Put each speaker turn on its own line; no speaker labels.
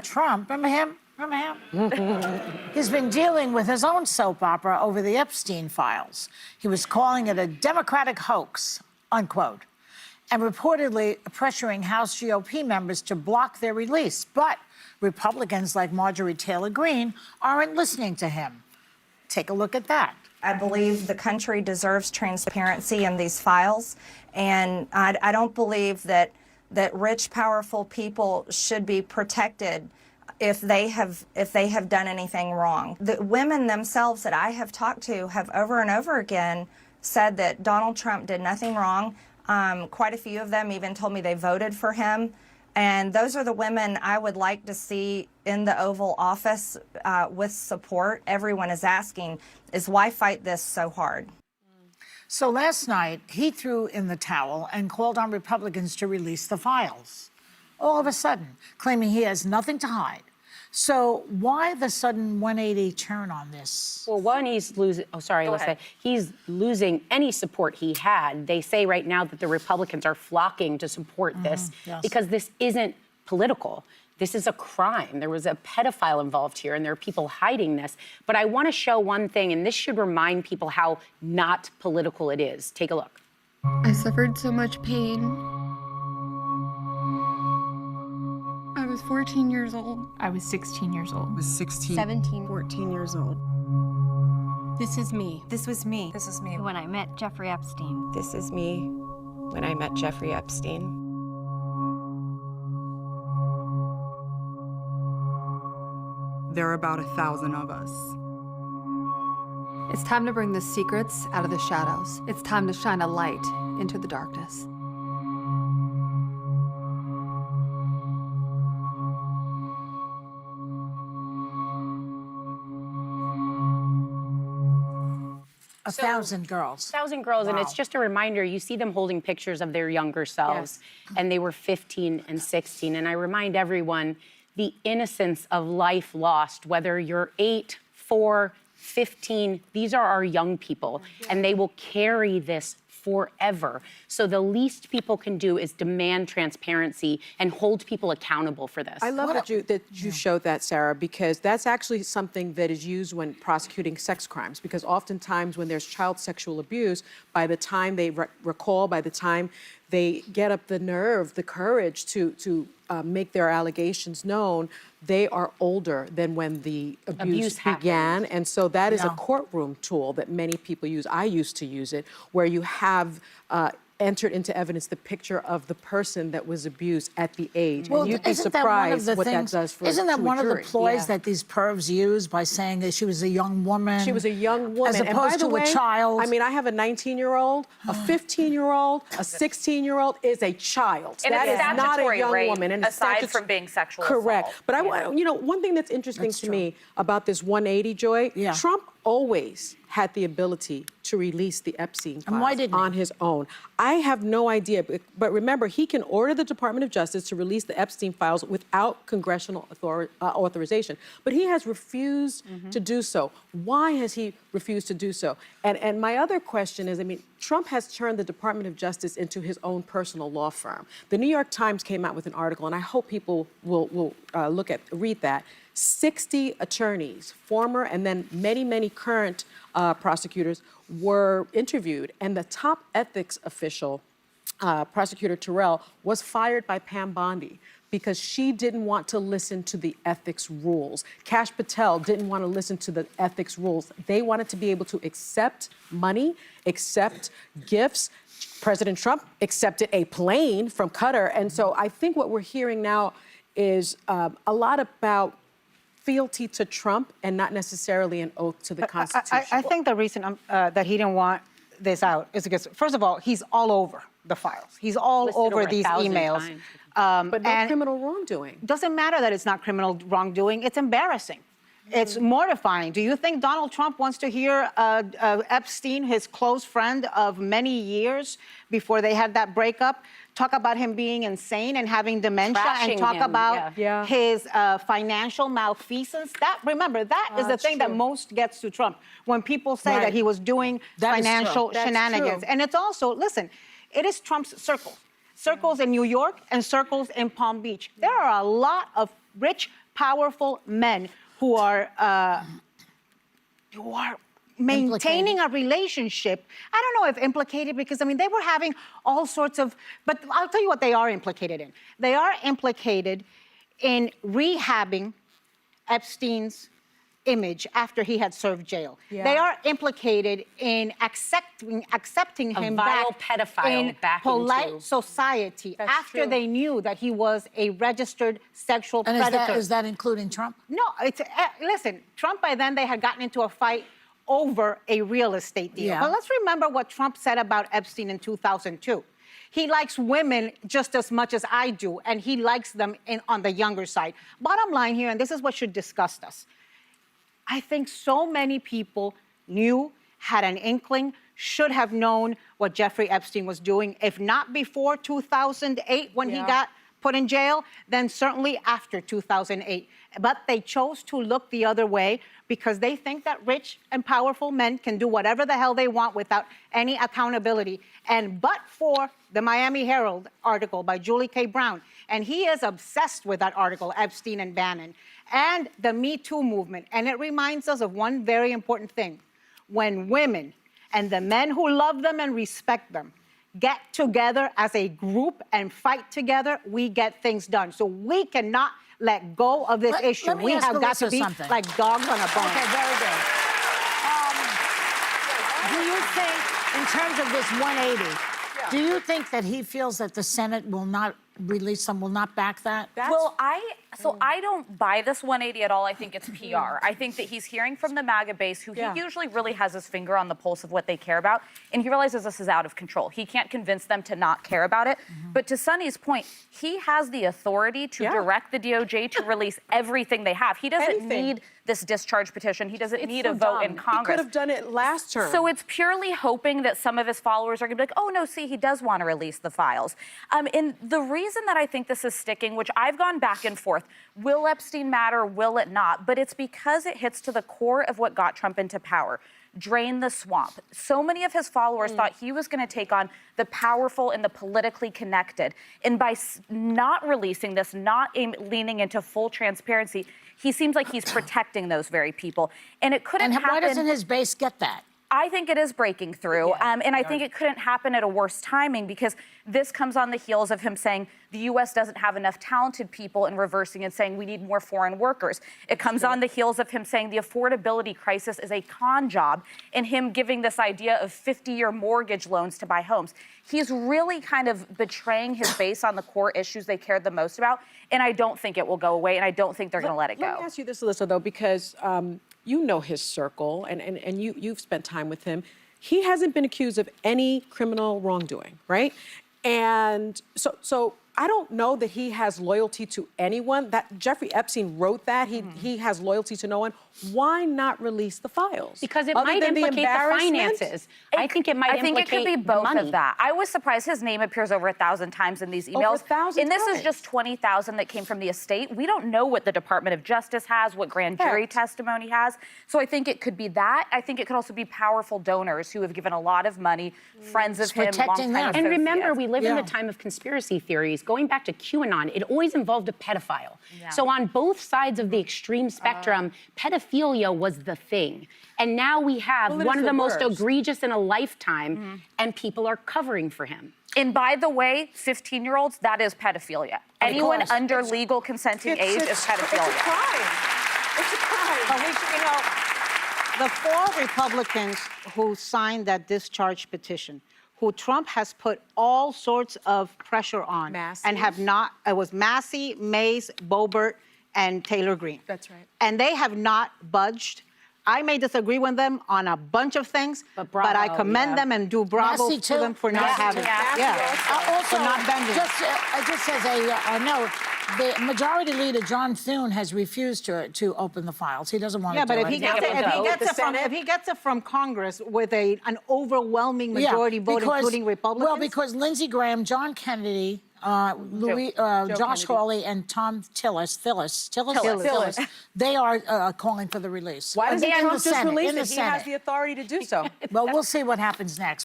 Trump, remember him? He's been dealing with his own soap opera over the Epstein files. He was calling it a Democratic hoax, unquote, and reportedly pressuring House GOP members to block their release. But Republicans like Marjorie Taylor Greene aren't listening to him. Take a look at that.
I believe the country deserves transparency in these files, and I don't believe that rich, powerful people should be protected if they have done anything wrong. The women themselves that I have talked to have over and over again said that Donald Trump did nothing wrong. Quite a few of them even told me they voted for him. And those are the women I would like to see in the Oval Office with support. Everyone is asking, is why fight this so hard?
So last night, he threw in the towel and called on Republicans to release the files. All of a sudden, claiming he has nothing to hide. So why the sudden 180 turn on this?
Well, one, he's losing, he's losing any support he had. They say right now that the Republicans are flocking to support this because this isn't political. This is a crime. There was a pedophile involved here, and there are people hiding this. But I want to show one thing, and this should remind people how not political it is. Take a look.
I suffered so much pain. I was 14 years old.
I was 16 years old.
I was 16.
17.
14 years old.
This is me.
This was me.
This is me.
When I met Jeffrey Epstein.
This is me when I met Jeffrey Epstein.
There are about 1,000 of us.
It's time to bring the secrets out of the shadows. It's time to shine a light into the darkness.
A thousand girls.
1,000 girls, and it's just a reminder, you see them holding pictures of their younger selves, and they were 15 and 16, and I remind everyone, the innocence of life lost, whether you're 8, 4, 15, these are our young people, and they will carry this forever. So the least people can do is demand transparency and hold people accountable for this.
I love that you showed that, Sarah, because that's actually something that is used when prosecuting sex crimes, because oftentimes when there's child sexual abuse, by the time they recall, by the time they get up the nerve, the courage to make their allegations known, they are older than when the abuse began. And so that is a courtroom tool that many people use. I used to use it, where you have entered into evidence the picture of the person that was abused at the age.
Well,
and you'd be surprised what that does for
Isn't that one of the ploys
that
that these pervs use by saying that she was a young woman?
She was a young woman.
As opposed to a child.
I mean, I have a 19-year-old, a 15-year-old, a 16-year-old is a child.
And
that
it's
is not a young
rape,
woman. And
aside from being sexual
correct.
assault.
But I want, one thing that's interesting to me about this 180, Joy, Trump always had the ability to release the Epstein files on his own. I have no idea, but remember, he can order the Department of Justice to release the Epstein files without congressional authorization, but he has refused to do so. Why has he refused to do so? And my other question is, I mean, Trump has turned the Department of Justice into his own personal law firm. The New York Times came out with an article, and I hope people will read that. 60 attorneys, former and then many current prosecutors were interviewed, and the top ethics official, Prosecutor Terrell, was fired by Pam Bondi because she didn't want to listen to the ethics rules. Kash Patel didn't want to listen to the ethics rules. They wanted to be able to accept money, accept gifts. President Trump accepted a plane from Qatar, and so I think what we're hearing now is a lot about fealty to Trump and not necessarily an oath to the Constitution.
I think the reason that he didn't want this out is because, first of all, he's all over the files. He's all over these emails.
But no criminal wrongdoing.
Doesn't matter that it's not criminal wrongdoing. It's embarrassing. It's mortifying. Do you think Donald Trump wants to hear Epstein, his close friend of many years before they had that breakup, talk about him being insane and having dementia, and talk about his financial malfeasance? Remember, that is the thing that most gets to Trump, when people say that he was doing financial shenanigans. And it's also, listen, it is Trump's circle. circles in New York and circles in Palm Beach. There are a lot of rich, powerful men who are maintaining a relationship. I don't know if implicated, because I mean, they were having all sorts of, but I'll tell you what they are implicated in. They are implicated in rehabbing Epstein's image after he had served jail.
Yeah.
They are implicated in accepting him
vile
back
pedophile
in
back
polite
into-
society
That's
after
true.
they knew that he was a registered sexual
And
predator.
is that including Trump?
No, it's listen. Trump, by then they had gotten into a fight over a real estate deal.
Yeah.
But let's remember what Trump said about Epstein in 2002. He likes women just as much as I do, and he likes them on the younger side. Bottom line here, and this is what should disgust us, I think so many people knew, had an inkling, should have known what Jeffrey Epstein was doing, if not before 2008 when he got put in jail, then certainly after 2008. But they chose to look the other way because they think that rich and powerful men can do whatever the hell they want without any accountability. And but for the Miami Herald article by Julie K. Brown, and he is obsessed with that article, Epstein and Bannon, and the Me Too movement. And it reminds us of one very important thing. When women and the men who love them and respect them get together as a group and fight together, we get things done. So we cannot let go of this issue.
Let me
We
ask
have got to
Alyssa
be
something.
like dogs on a bone.
Okay, very good. Do you think, in terms of this 180, do you think that he feels that the Senate will not release them, will not back that?
Well, I don't buy this 180 at all. I think it's PR. I think that he's hearing from the MAGA base, who he usually really has his finger on the pulse of what they care about, and he realizes this is out of control. He can't convince them to not care about it. But to Sonny's point, he has the authority to direct the DOJ to release everything they have. He doesn't need this discharge petition. He doesn't need a vote in Congress.
He could have done it last term.
So it's purely hoping that some of his followers are going to be like, oh, no, see, he does want to release the files. And the reason that I think this is sticking, which I've gone back and forth, will Epstein matter, will it not? But it's because it hits to the core of what got Trump into power. Drain the swamp. So many of his followers thought he was going to take on the powerful and the politically connected. And by not releasing this, not leaning into full transparency, he seems like he's protecting those very people. And it couldn't happen.
And why doesn't his base get that?
I think it is breaking through, and I think it couldn't happen at a worse timing, because this comes on the heels of him saying the U.S. doesn't have enough talented people, and reversing and saying we need more foreign workers. It comes on the heels of him saying the affordability crisis is a con job, and him giving this idea of 50-year mortgage loans to buy homes. He's really kind of betraying his base on the core issues they cared the most about, and I don't think it will go away, and I don't think they're going to let it go.
Let me ask you this, Alyssa, though, because you know his circle, and you've spent time with him. He hasn't been accused of any criminal wrongdoing, right? And so I don't know that he has loyalty to anyone. That Jeffrey Epstein wrote that. He has loyalty to no one. Why not release the files?
Because it
Other
might
than the
implicate the
embarrassment?
finances. I think it might implicate
it could be both
money.
of that. I was surprised his name appears over 1,000 times in these emails.
1,000
and this
times.
is just 20,000 that came from the estate. We don't know what the Department of Justice has, what grand jury testimony has. So I think it could be that. I think it could also be powerful donors who have given a lot of money, friends of him,
protecting
longtime
them.
And remember,
associates.
we live in the time of conspiracy theories. Going back to QAnon, it always involved a pedophile. So on both sides of the extreme spectrum, pedophilia was the thing. And now we have
Well, it
one
is
of the
the
most
worst.
egregious in a lifetime, and people are covering for him.
And by the way, 15-year-olds, that is pedophilia. Anyone
course.
under legal consenting age is pedophilia.
It's a crime. It's a crime.
But the 4 Republicans who signed that discharge petition, who Trump has put all sorts of pressure on,
Massey.
and have not, it was Massey, Mays, Boebert, and Taylor Greene.
That's right.
And they have not budged. I may disagree with them on a bunch of things, but I commend them and do bravo
Massey,
to
too?
them for not
Massey,
having,
too. Also,
for not bending.
just as a note, the Majority Leader John Thune has refused to open the files. He doesn't want to do
but
it.
if he gets it from Congress with an overwhelming majority vote, including Republicans.
Well, because Lindsey Graham, John Kennedy, Josh Hawley, and Tom Tillis, they are calling for the release.
Why doesn't
In
Trump
the
just
Senate,
release
in the
it? He has
Senate.
the authority to do so.
Well, we'll see what happens next.